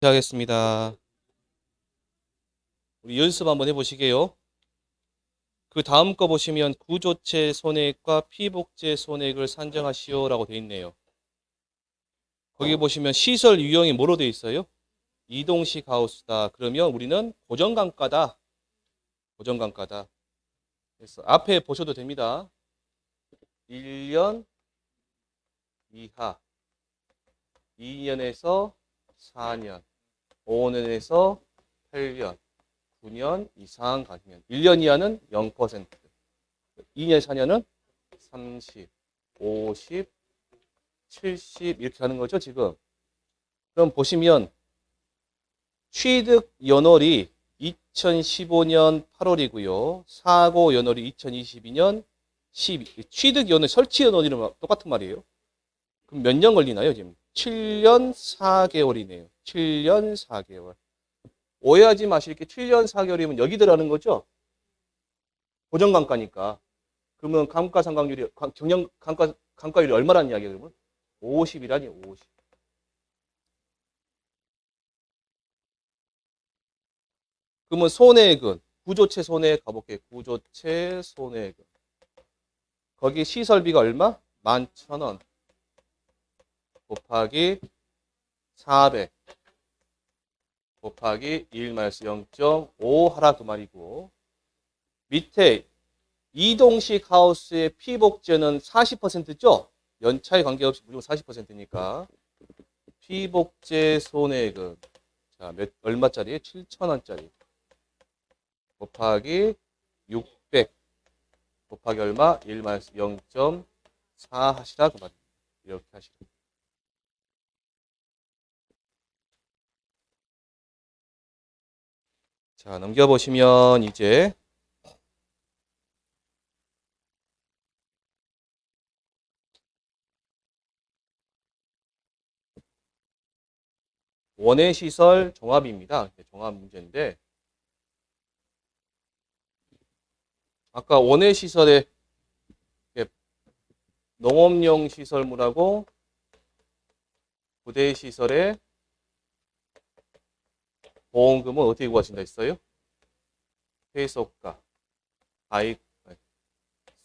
하겠습니다. 우리 연습 한번 해보시게요. 그 다음 거 보시면 구조체 손해액과 피복제 손해액을 산정하시오라고 되어 있네요. 거기 보시면 시설 유형이 뭐로 되어 있어요? 이동식 하우스다. 그러면 우리는 고정감가다. 고정감가다. 그래서 앞에 보셔도 됩니다. 1년 이하, 2년에서 4년, 5년에서 8년, 9년 이상 가시면 1년 이하는 0%, 2년, 4년은 30, 50, 70 이렇게 하는 거죠, 지금. 그럼 보시면 취득 연월이 2015년 8월이고요. 사고 연월이 2022년 12. 취득 연월, 설치 연월이랑 똑같은 말이에요. 그럼 몇 년 걸리나요, 지금? 7년 4개월이네요. 7년 4개월. 오해하지 마실게. 7년 4개월이면 여기 들어가는 거죠? 고정감가니까. 그러면 감가상각률이, 경영 감가율이 얼마라는 이야기예요, 그러면? 50이라니, 50. 그러면 손해액은, 구조체 손해액 가볼게요. 구조체 손해액은. 거기 시설비가 얼마? 11,000원. 곱하기 400. 곱하기 1-0.5 하라 그 말이고. 밑에 이동식 하우스의 피복제는 40%죠? 연차에 관계없이 무조건 40%니까. 피복제 손해액은 자, 얼마짜리? 7,000원짜리. 곱하기 600 곱하기 얼마? 1-0.4 하시라 그 말입니다. 이렇게 하시라. 자, 넘겨보시면 이제 원해시설 종합입니다. 종합 문제인데 아까 원해시설에 농업용 시설물하고 부대시설의 보험금은 어떻게 구하신다 했어요? 회속가, 가입,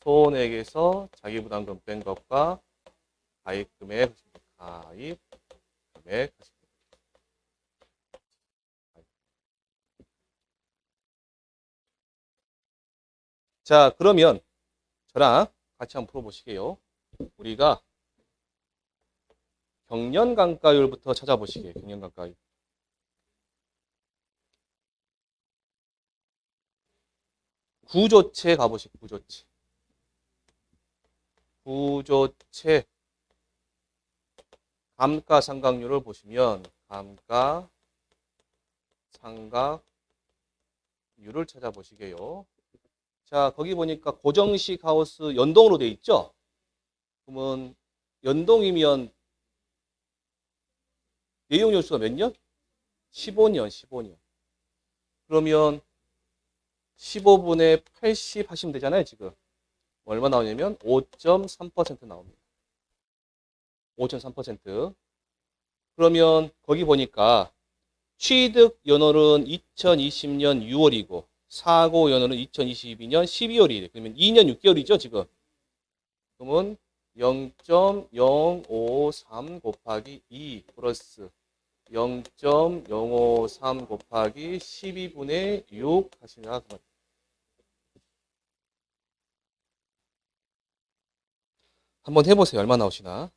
손액에서 자기부담금 뺀 것과 가입금액, 가입금액. 자, 그러면 저랑 같이 한번 풀어보시게요. 우리가 경년감가율부터 찾아보시게요. 경년감가율. 구조체 가보시고 구조체. 구조체 감가상각률을 보시면 감가상각률을 찾아보시게요. 자, 거기 보니까 고정식 하우스 연동으로 돼 있죠? 그러면 연동이면 내용 연수가 몇 년? 15년, 15년. 그러면 15분의 80 하시면 되잖아요, 지금. 얼마 나오냐면 5.3% 나옵니다. 5.3%. 그러면 거기 보니까 취득 연월은 2020년 6월이고 사고 연월은 2022년 12월이래. 그러면 2년 6개월이죠, 지금. 그러면 0.053 곱하기 2 플러스 0.053 곱하기 12분의 6 하시나 그 말이에요. 한번 해보세요. 얼마 나오시나?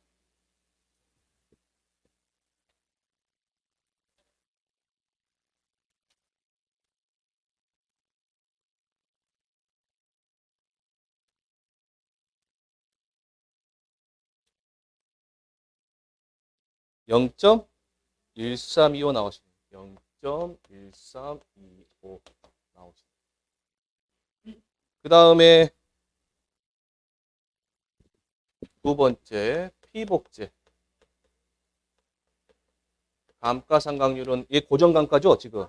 (0.1325) 나오시네요. 0.1325 나오시네요. 그 다음에 두 번째 피복제. 감가상각률은 이 고정감가죠, 지금.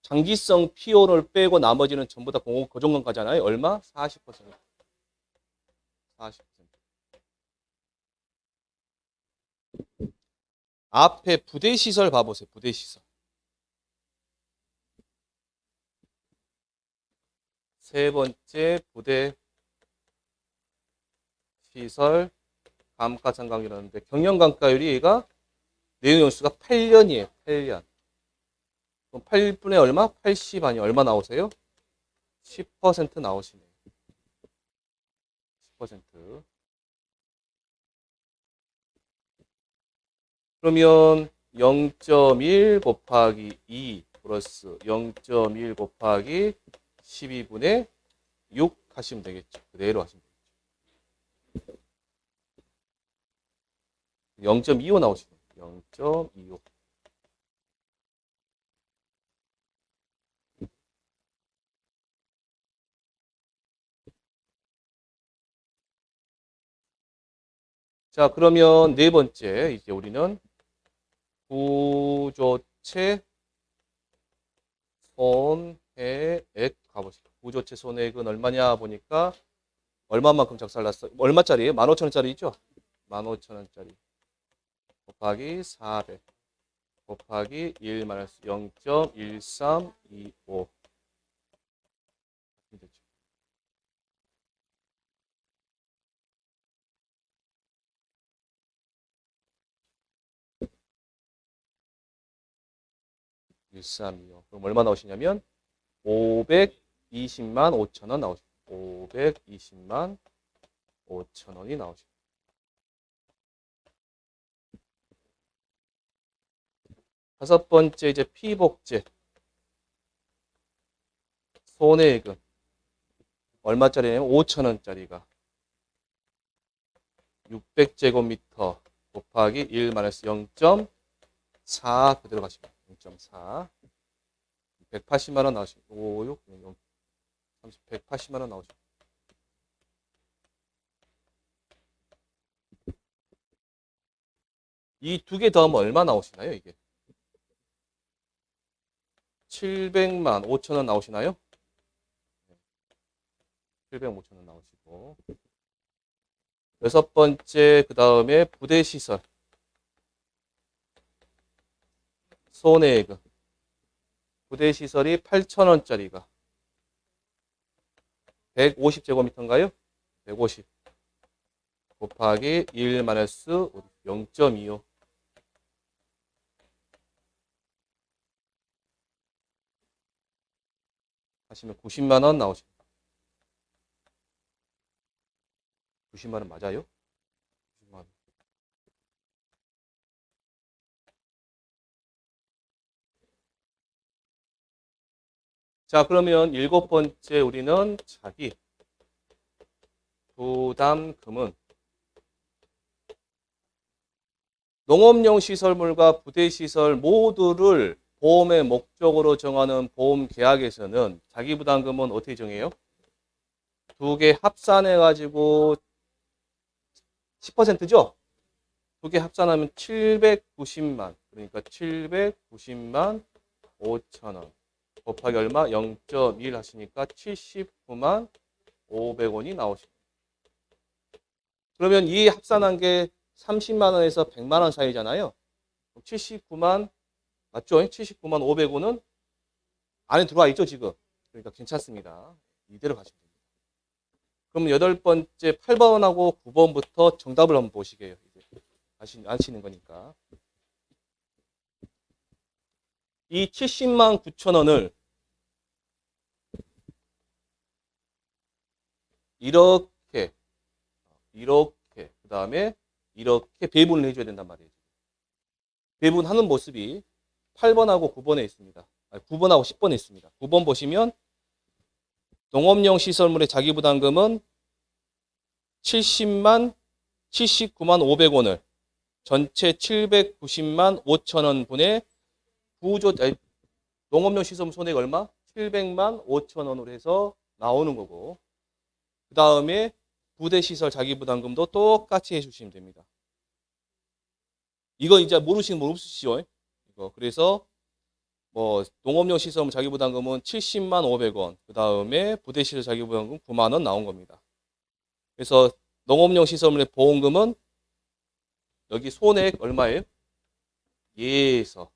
장기성 피오를 빼고 나머지는 전부 다 고정감가잖아요. 얼마? 40%. 40%. 앞에 부대시설 봐보세요. 부대시설. 세 번째 부대시설 감가상각이라는데 경영감가율이 얘가 내용연수가 8년이에요. 8년. 그럼 8분의 얼마? 80 아니 얼마 나오세요? 10% 나오시네요. 10%. 그러면 0.1 곱하기 2 플러스 0.1 곱하기 12분의 6 하시면 되겠죠. 그대로 하시면 되겠죠. 0.25 나오시네요. 0.25. 자, 그러면 네 번째 이제 우리는 구조체 손해액 가보시죠. 구조체 손해액은 얼마냐 보니까 얼마만큼 작살났어? 얼마짜리예요? 15,000원짜리죠? 15,000원짜리 곱하기 400 곱하기 1 마이너스 0.1325 1325. 그럼 얼마 나오시냐면 520만 5천 원 나오십니다. 520만 5천 원이 나오십니다. 다섯 번째 이제 피복제 손해액은 얼마짜리냐면 5천 원짜리가 600제곱미터 곱하기 1 마이너스 0.4 그대로 가십니다. 0.4 180만 원 나오십니다. 5, 6, 0, 30, 180만 원 나오십니다. 이 두 개 더하면 얼마 나오시나요? 이게 700만 5천 원 나오시나요? 700만 5천 원 나오시고 여섯 번째 그 다음에 부대시설 손해액은 부대시설이 8,000원짜리가 150제곱미터인가요? 150 곱하기 1 마이너스 0.25 하시면 90만 원 나오십니다. 90만 원 맞아요? 90만 원. 자, 그러면 일곱 번째 우리는 자기 부담금은 농업용 시설물과 부대시설 모두를 보험의 목적으로 정하는 보험 계약에서는 자기 부담금은 어떻게 정해요? 두 개 합산해 가지고 10%죠? 두 개 합산하면 790만. 그러니까 790만 5천 원. 곱하기 얼마? 0.1 하시니까 79만 500원이 나오십니다. 그러면 이 합산한 게 30만 원에서 100만 원 사이잖아요. 79만 맞죠? 79만 500원은 안에 들어와 있죠, 지금. 그러니까 괜찮습니다. 이대로 가시면 됩니다. 그럼 여덟 번째 8번하고 9번부터 정답을 한번 보시게요. 아시는 거니까. 이 70만 9천 원을 이렇게 그 다음에 이렇게 배분을 해줘야 된단 말이에요. 배분하는 모습이 8번하고 9번에 있습니다. 9번하고 10번에 있습니다. 9번 보시면 농업용 시설물의 자기부담금은 79만 500원을 전체 790만 5천 원 분의 농업용 시설물 손해가 얼마? 700만 5천 원으로 해서 나오는 거고 그 다음에 부대시설 자기부담금도 똑같이 해주시면 됩니다. 이거 이제 모르시는 분 없으시죠? 이거 그래서 뭐 농업용 시설물 자기부담금은 70만 500원 그 다음에 부대시설 자기부담금 9만 원 나온 겁니다. 그래서 농업용 시설물의 보험금은 여기 손해액 얼마예요? 얘에서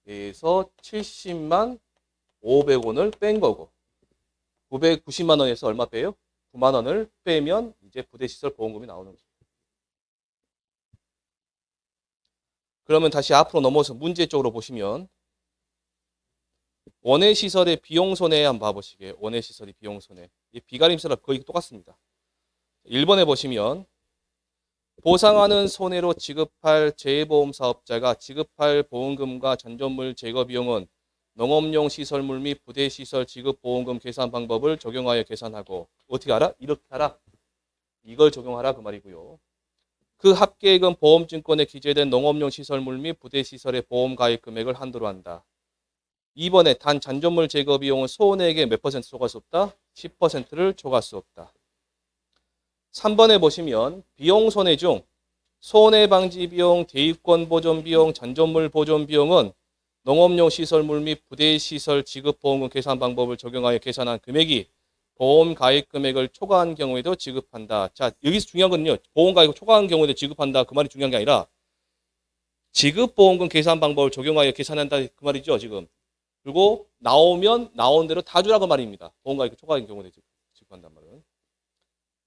70만 500원을 뺀 거고 990만 원에서 얼마 빼요? 9만 원을 빼면 이제 부대시설 보험금이 나오는 거죠. 그러면 다시 앞으로 넘어서 문제 쪽으로 보시면 원해시설의 비용손해 한번 봐보시게. 원해시설의 비용손해. 이 비가림수랑 거의 똑같습니다. 1번에 보시면 보상하는 손해로 지급할 재보험 사업자가 지급할 보험금과 잔존물 제거 비용은 농업용 시설물 및 부대시설 지급 보험금 계산 방법을 적용하여 계산하고 어떻게 알아? 이렇게 알아. 이걸 적용하라 그 말이고요. 그 합계액은 보험증권에 기재된 농업용 시설물 및 부대시설의 보험 가입 금액을 한도로 한다. 2번에 단 잔존물 제거 비용은 소원에게 몇 퍼센트 초과할 수 없다? 10%를 초과할 수 없다. 3번에 보시면 비용 손해 중 손해 방지 비용, 대입권 보존 비용, 잔존물 보존 비용은 농업용 시설물 및 부대시설 지급 보험금 계산 방법을 적용하여 계산한 금액이 보험 가입 금액을 초과한 경우에도 지급한다. 자, 여기서 중요한 건요. 보험 가입을 초과한 경우에도 지급한다. 그 말이 중요한 게 아니라 지급 보험금 계산 방법을 적용하여 계산한다. 그 말이죠, 지금. 그리고 나오면 나온 대로 다 주라고 말입니다. 보험 가입 초과한 경우에 지급한단 말은.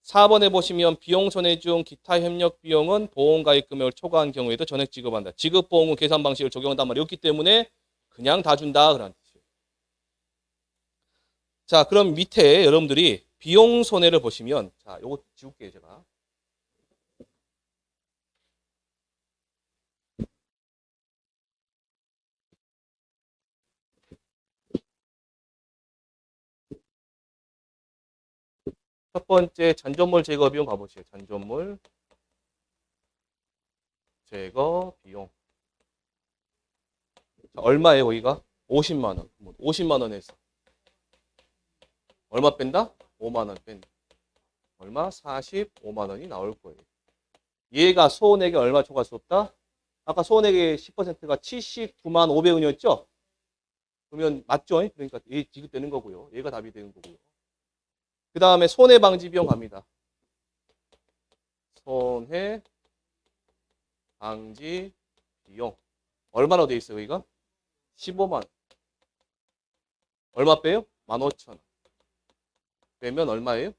4번에 보시면 비용 손해 중 기타 협력 비용은 보험 가입 금액을 초과한 경우에도 전액 지급한다. 지급 보험금 계산 방식을 적용한단 말이었기 때문에 그냥 다 준다 그런 뜻이에요. 자, 그럼 밑에 여러분들이 비용 손해를 보시면 자, 요거 지울게요, 제가. 첫 번째 잔존물 제거 비용 가보시죠. 잔존물 제거 비용. 자, 얼마예요, 거기가? 50만 원. 50만 원에서 얼마 뺀다? 5만 원 뺀다. 얼마? 45만 원이 나올 거예요. 얘가 소원에게 얼마 초과할 수 없다? 아까 소원에게 10%가 79만 500원이었죠? 그러면 맞죠? 그러니까 얘 지급되는 거고요. 얘가 답이 되는 거고요. 그 다음에 손해방지 비용 갑니다. 손해방지 비용. 얼마나 돼 있어요, 이거? 15만. 얼마 빼요? 15,000원. 빼면 얼마예요?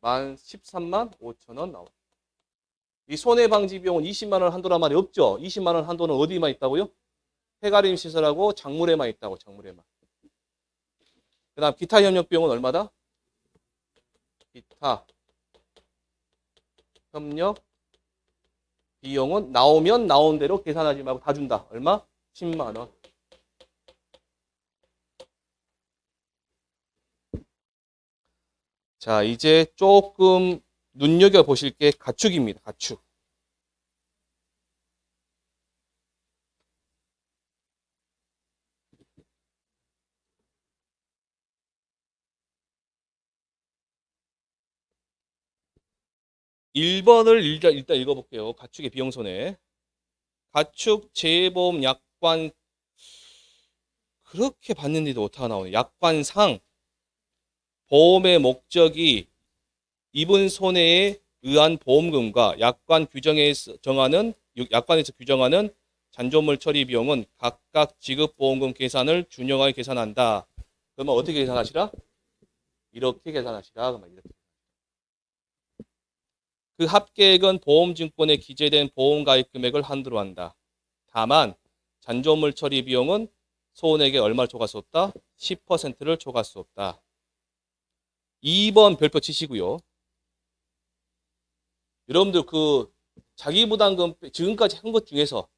13만 5천원 나와요. 이 손해방지 비용은 20만 원 한도란 말이 없죠? 20만 원 한도는 어디만 있다고요? 폐가림 시설하고 작물에만 있다고, 작물에만. 그 다음 기타 협력 비용은 얼마다? 기타 협력 비용은 나오면 나온 대로 계산하지 말고 다 준다. 얼마? 10만 원. 자, 이제 조금 눈여겨보실 게 가축입니다. 가축. (1번을) 일단 읽어볼게요. 가축의 비용손해. 가축 재보험 약관 그렇게 봤는데도 어떻게 나오네. 약관상 보험의 목적이 입은 손해에 의한 보험금과 약관에서 규정하는 잔존물 처리 비용은 각각 지급 보험금 계산을 준용하여 계산한다. 그러면 어떻게 계산하시라? 이렇게 계산하시라. 그 합계액은 보험증권에 기재된 보험가입 금액을 한도로 한다. 다만 잔존물 처리 비용은 소원에게 얼마를 초과할 수 없다? 10%를 초과할 수 없다. 2번 별표 치시고요. 여러분들 그 자기부담금 지금까지 한 것 중에서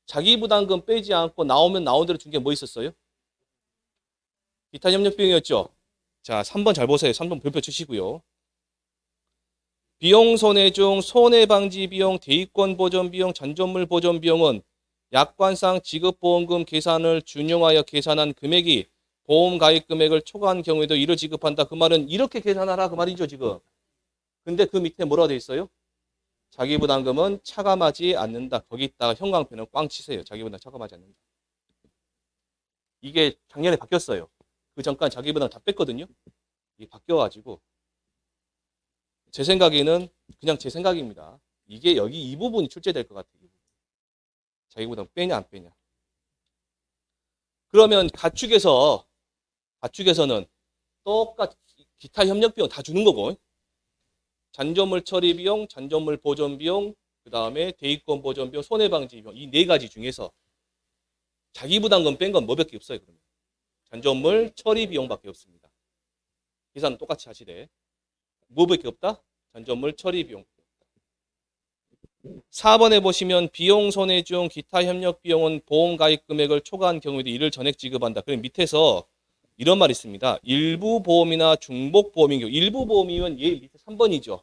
자기부담금 빼지 않고 나오면 나온 대로 준 게 뭐 있었어요? 기타 협력 비용이었죠. 자, 3번 잘 보세요. 3번 별표 치시고요. 비용 손해 중 손해 방지 비용, 대입권 보존 비용, 잔존물 보존 비용은 약관상 지급보험금 계산을 준용하여 계산한 금액이 보험 가입 금액을 초과한 경우에도 이를 지급한다. 그 말은 이렇게 계산하라 그 말이죠, 지금. 근데 그 밑에 뭐라고 돼 있어요? 자기부담금은 차감하지 않는다. 거기다가 형광펜을 꽝 치세요. 자기부담 차감하지 않는다. 이게 작년에 바뀌었어요. 그 전까지 자기부담 다 뺐거든요. 이게 바뀌어가지고 제 생각에는 그냥 제 생각입니다. 이게 여기 이 부분이 출제될 것 같아요. 자기부담 빼냐 안 빼냐. 그러면 가축에서는 똑같이 기타 협력 비용 다 주는 거고, 잔존물 처리 비용, 잔존물 보존 비용, 그 다음에 대위권 보존 비용, 손해방지 비용, 이 네 가지 중에서 자기부담금 뺀 건 뭐밖에 없어요. 그러면 잔존물 처리 비용밖에 없습니다. 계산 똑같이 하시되 뭐밖에 없다? 잔존물 처리 비용. 4번에 보시면 비용 손해 중 기타 협력 비용은 보험 가입 금액을 초과한 경우에도 이를 전액 지급한다. 그럼 밑에서 이런 말이 있습니다. 일부 보험이나 중복 보험인 경우, 일부 보험이면 얘 밑에 3번이죠.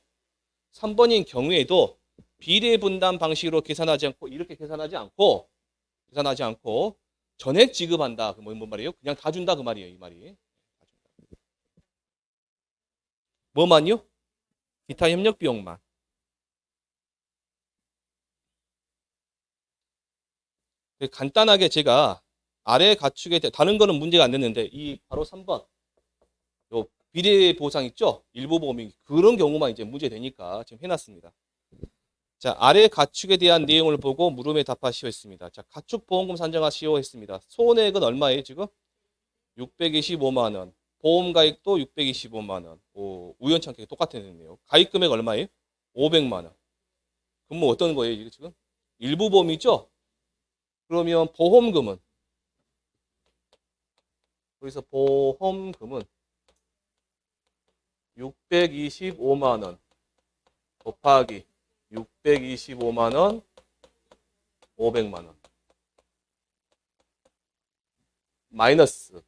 3번인 경우에도 비례 분담 방식으로 계산하지 않고 이렇게 계산하지 않고 전액 지급한다. 그 뭔 말이에요? 그냥 다 준다 그 말이에요. 이 말이. 뭐만요? 기타 협력 비용만. 간단하게 제가 아래 가축에 다른 거는 문제가 안 됐는데 이 바로 3번 요 비례 보상 있죠? 일부 보험이 그런 경우만 이제 문제 되니까 지금 해놨습니다. 자, 아래 가축에 대한 내용을 보고 물음에 답하시오 했습니다. 자, 가축 보험금 산정하시오 했습니다. 손해액은 얼마예요 지금? 625만 원. 보험 가입도 625만 원. 우연찮게 똑같았네요. 가입 금액 얼마예요? 500만 원. 그럼 뭐 어떤 거예요 이게 지금? 일부 보험이죠? 그러면 보험금은 여기서 보험금은 625만 원 곱하기 625만 원 500만 원 마이너스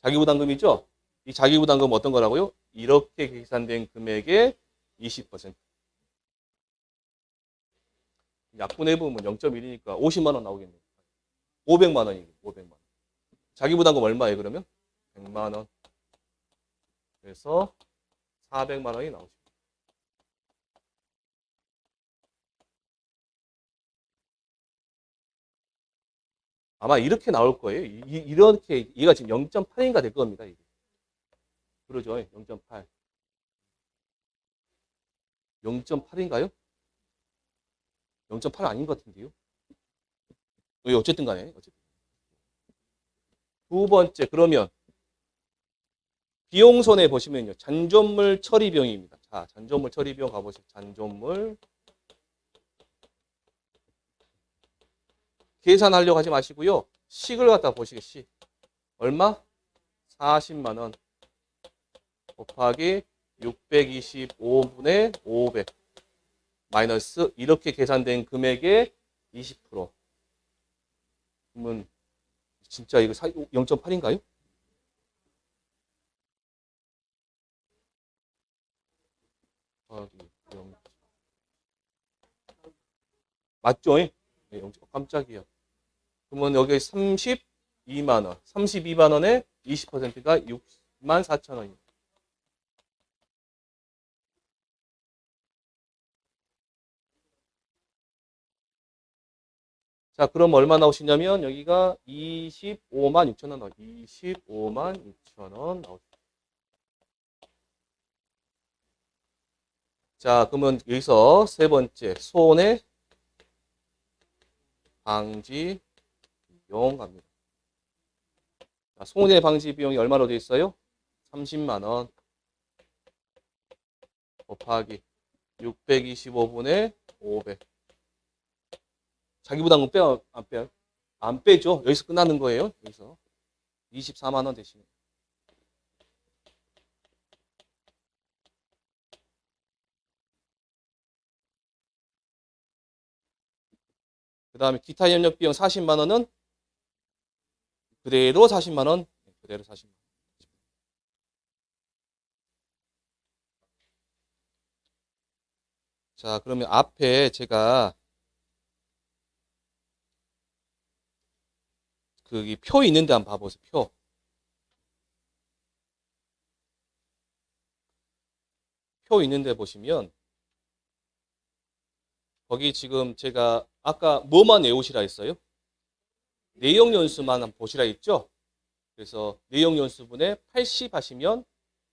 자기부담금이죠? 이 자기부담금 어떤 거라고요? 이렇게 계산된 금액의 20%. 약분해보면 0.1이니까 50만 원 나오겠네요. 500만 원이에요. 500만 원. 자기부담금 얼마예요 그러면? 100만 원. 그래서 400만 원이 나오죠. 아마 이렇게 나올 거예요. 이렇게 얘가 지금 0.8인가 될 겁니다. 이게. 그러죠. 0.8. 0.8인가요? 0.8 아닌 것 같은데요. 어쨌든 간에. 두 번째, 그러면 비용 손해 보시면요. 잔존물 처리 비용입니다. 자, 잔존물 처리 비용 가보시죠. 잔존물. 계산하려고 하지 마시고요. 식을 갖다 보시게, 식. 얼마? 40만 원 곱하기 625분의 500 마이너스 이렇게 계산된 금액의 20%. 그러면 진짜 이거 0.8인가요? 맞죠? 네, 깜짝이야. 그러면 여기 32만 원. 32만 원에 20%가 6만 4천 원입니다. 자, 그럼 얼마 나오시냐면 여기가 25만 6천 원 나오죠. 25만 6천 원 나오죠. 자, 그러면 여기서 세 번째 손해 방지 비용 갑니다. 자, 손해 방지 비용이 얼마로 되어 있어요? 30만 원 곱하기 625분의 500. 자기부담금 빼요? 안 빼요? 안 빼죠. 여기서 끝나는 거예요. 여기서 24만 원 대신에. 그 다음에 기타 협력 비용 40만 원은 그대로 40만 원. 그대로 40만 원. 자, 그러면 앞에 제가 그 표 있는데 한번 봐보세요. 표 있는데 보시면 거기 지금 제가 아까 뭐만 외우시라 했어요? 내용 연수만 한번 보시라 했죠? 그래서 내용 연수분에 80 하시면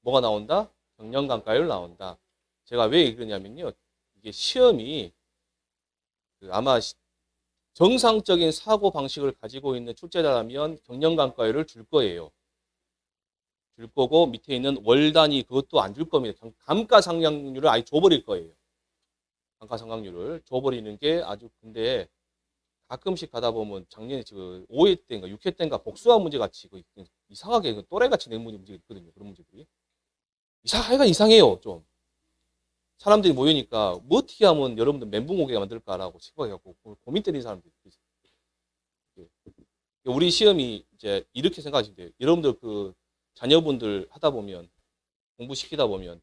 뭐가 나온다? 정년감가율 나온다. 제가 왜 그러냐면요. 이게 시험이 아마 정상적인 사고 방식을 가지고 있는 출제자라면 경영관과율을 줄 거예요. 줄 거고 밑에 있는 월 단위 그것도 안 줄 겁니다. 감가상각률을 아예 줘버릴 거예요. 감가상각률을 줘버리는 게 아주 근데 가끔씩 가다 보면 작년에 지금 5회 때인가 6회 때인가 복수화 문제 같이 이상하게 또래 같이 낸 문제가 있거든요. 그런 문제들이. 하여간 이상해요. 좀. 사람들이 모이니까 뭐 어떻게 하면 여러분들 멘붕 오게 만들까라고 싶어갖고 고민 때리는 사람들이 있어요. 우리 시험이 이제 이렇게 생각하시면 돼요. 여러분들 그 자녀분들 하다 보면 공부시키다 보면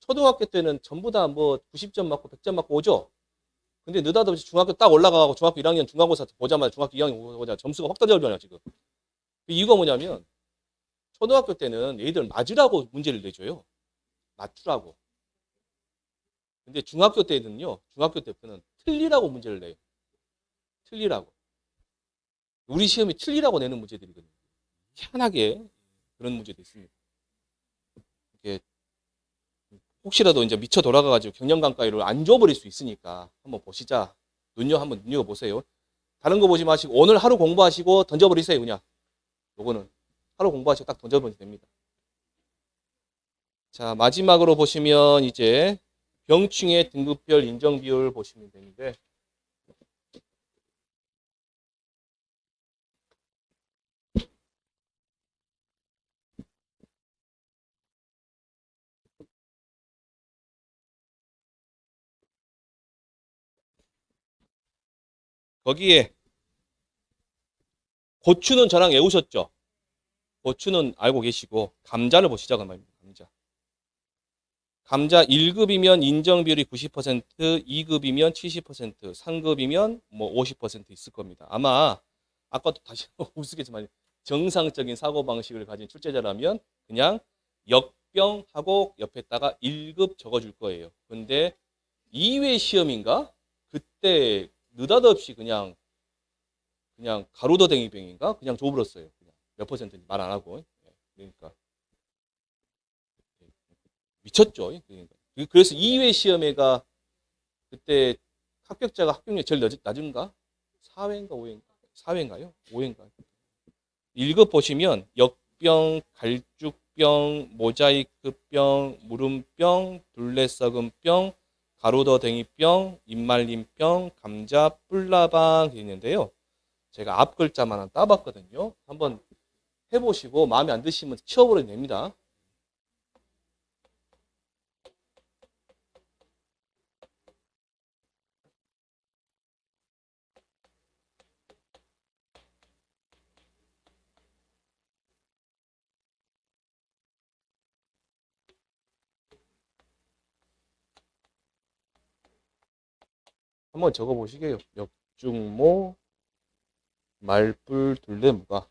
초등학교 때는 전부 다 뭐 90점 맞고 100점 맞고 오죠. 근데 느닷없이 중학교 딱 올라가고 중학교 1학년 중간고사 보자마자 중학교 2학년 보자마자 점수가 확 떨어져요 지금. 그 이유가 뭐냐면 초등학교 때는 얘들 맞으라고 문제를 내줘요. 맞추라고. 근데 중학교 때는요. 중학교 때는 틀리라고 문제를 내요. 틀리라고. 우리 시험이 틀리라고 내는 문제들이거든요. 희한하게 그런 문제도 있습니다. 이게 혹시라도 이제 미쳐 돌아가가지고 경영관과율을 안 줘버릴 수 있으니까 한번 보시자. 한번 눈여겨보세요. 다른 거 보지 마시고 오늘 하루 공부하시고 던져버리세요 그냥. 요거는 하루 공부하시고 딱 던져버리면 됩니다. 자 마지막으로 보시면 이제 병충해 등급별 인정 비율 보시면 되는데 거기에 고추는 저랑 외우셨죠? 고추는 알고 계시고 감자를 보시자 그 말입니다. 감자. 감자 1급이면 인정 비율이 90%, 2급이면 70%, 3급이면 뭐 50% 있을 겁니다. 아마 아까도 다시 우스갯지만 정상적인 사고 방식을 가진 출제자라면 그냥 역병하고 옆에다가 1급 적어줄 거예요. 근데 2회 시험인가? 그때 느닷없이 그냥 가로더댕이병인가? 그냥 줘버렸어요. 그냥 몇 퍼센트인지 말 안 하고. 그러니까 미쳤죠. 그러니까. 그래서 2회 시험에가 그때 합격자가 합격률이 제일 낮은가? 4회인가 5회인가? 4회인가요? 5회인가? 1급 보시면 역병, 갈죽병, 모자이크병, 물음병, 둘레썩은병, 가로더댕이병, 입말림병, 감자, 뿔나방 있는데요. 제가 앞 글자만 한 따봤거든요. 한번 해보시고 마음에 안 드시면 치워버려도 됩니다. 한번 적어보시게요. 역중모, 말불, 둘레무가.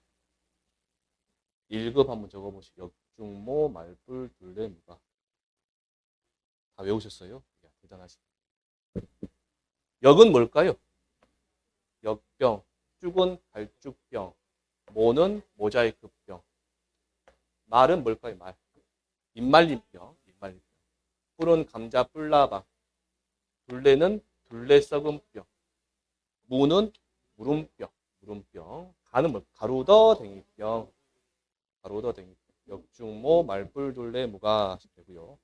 1급 한번 적어보시죠. 역중모, 말불, 둘레무가. 다 외우셨어요? 대단하시네. 역은 뭘까요? 역병, 쭉은 갈쭉병, 모는 모자이크병, 말은 뭘까요? 말. 입말림병, 입말림병. 뿔은 감자 뿔나방, 둘레는 둘레 썩은병, 무는 물음병, 물음병. 가는 뭐 가루더댕이병, 가루더댕이병. 역중모, 말뿔, 둘레, 무가 되고요.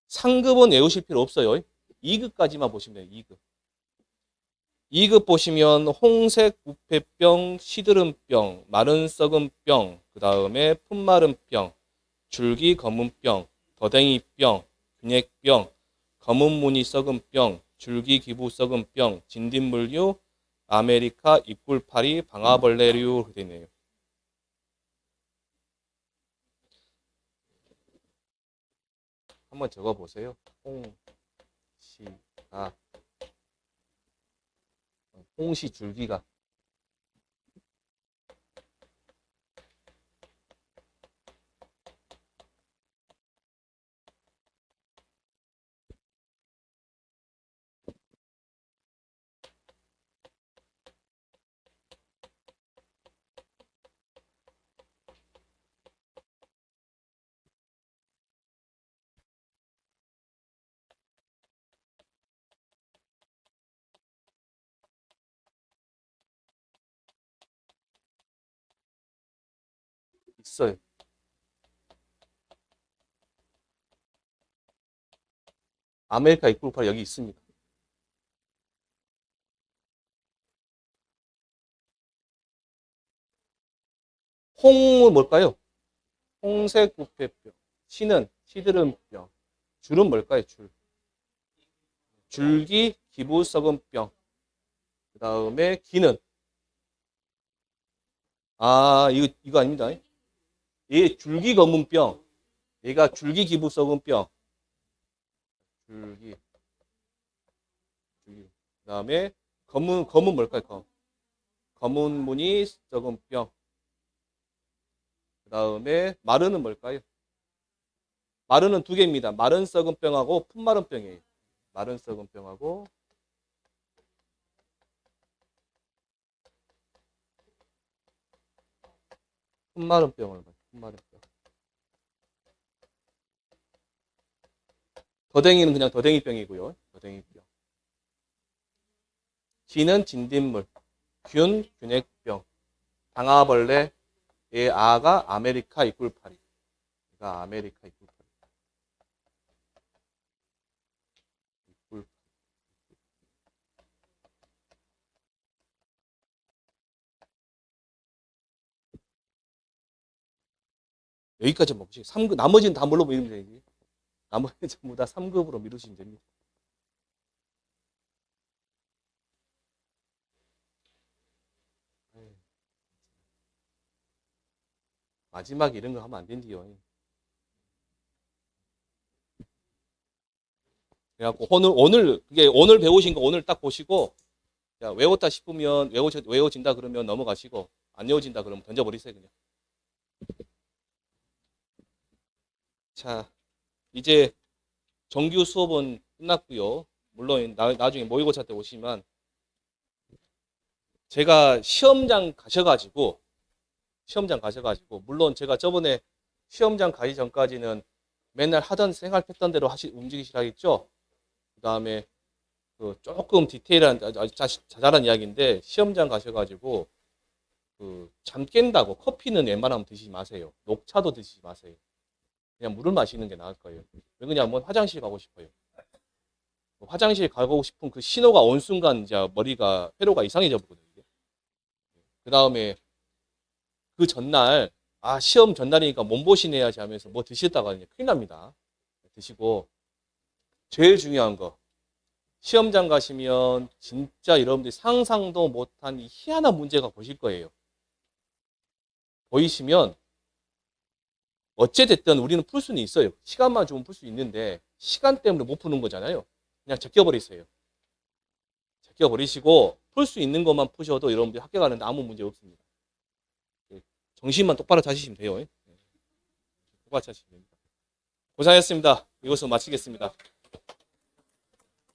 상급은 외우실 필요 없어요. 2급까지만 보시면 돼요. 2급. 2급 보시면 홍색 부패병, 시드름병, 마른 썩은 병, 그 다음에 풋마른 병, 줄기 검은 병, 더댕이병, 균액병, 검은 무늬 썩은 병, 줄기 기부 썩은 병, 진딧물류, 아메리카, 입굴파리, 방아벌레류 그렇게 되네요. 한번 적어보세요. 홍시가 홍시 줄기가 있어요. 아메리카 이끌파리 여기 있습니다. 홍은 뭘까요? 홍색부패병. 시는 시드름병. 줄은 뭘까요? 줄. 줄기 기부썩은병. 그 다음에 기는 이거 아닙니다. 얘 줄기 검은병. 얘가 줄기 기부썩은병. 줄기. 그 다음에 검은 뭘까요? 검은 무늬 썩은병. 그 다음에 마르는 뭘까요? 마르는 두 개입니다. 마른 썩은병하고 풋마른 병이에요. 마른 썩은병하고 풋마른 병을 봐요. 풋마른 병. 더댕이는 그냥 더댕이병이고요. 더댕이병. 쥐는 진딧물. 균 균핵병. 방아벌레. 얘 아가 아메리카 이꿀파리. 얘가 아메리카 이꿀파리. 여기까지 먹으시고 3급 나머지는 다 뭘로 미루면 되지. 나머지 전부 다 3급으로 미루시면 됩니다. 마지막에 이런 거 하면 안 된디요. 그래갖고 오늘 배우신 거 오늘 딱 보시고 자, 외웠다 싶으면 외워진다 그러면 넘어가시고 안 외워진다 그러면 던져버리세요 그냥. 자, 이제 정규 수업은 끝났고요. 물론 나중에 모의고사 때 오시면 제가 시험장 가셔가지고 물론 제가 저번에 시험장 가기 전까지는 맨날 하던 생활 패턴 대로 움직이시라겠죠. 그 다음에 그 조금 디테일한 자잘한 이야기인데 시험장 가셔가지고 그 잠 깬다고 커피는 웬만하면 드시지 마세요. 녹차도 드시지 마세요. 그냥 물을 마시는 게 나을 거예요. 왜 그러냐면 화장실 가고 싶어요. 화장실 가고 싶은 그 신호가 온 순간 이제 머리가 회로가 이상해져 보거든요. 그 다음에 그 전날 시험 전날이니까 몸보신 해야지 하면서 뭐 드시다가 큰일 납니다. 드시고 제일 중요한 거 시험장 가시면 진짜 여러분들이 상상도 못한 이 희한한 문제가 보실 거예요. 보이시면 어찌됐든 우리는 풀 수는 있어요. 시간만 주면 풀 수 있는데 시간 때문에 못 푸는 거잖아요. 그냥 제껴버리세요. 제껴버리시고 풀 수 있는 것만 푸셔도 여러분들이 학교 가는데 아무 문제 없습니다. 정신만 똑바로 차시면 돼요. 똑바로 차시면 됩니다. 고생하셨습니다. 이것으로 마치겠습니다.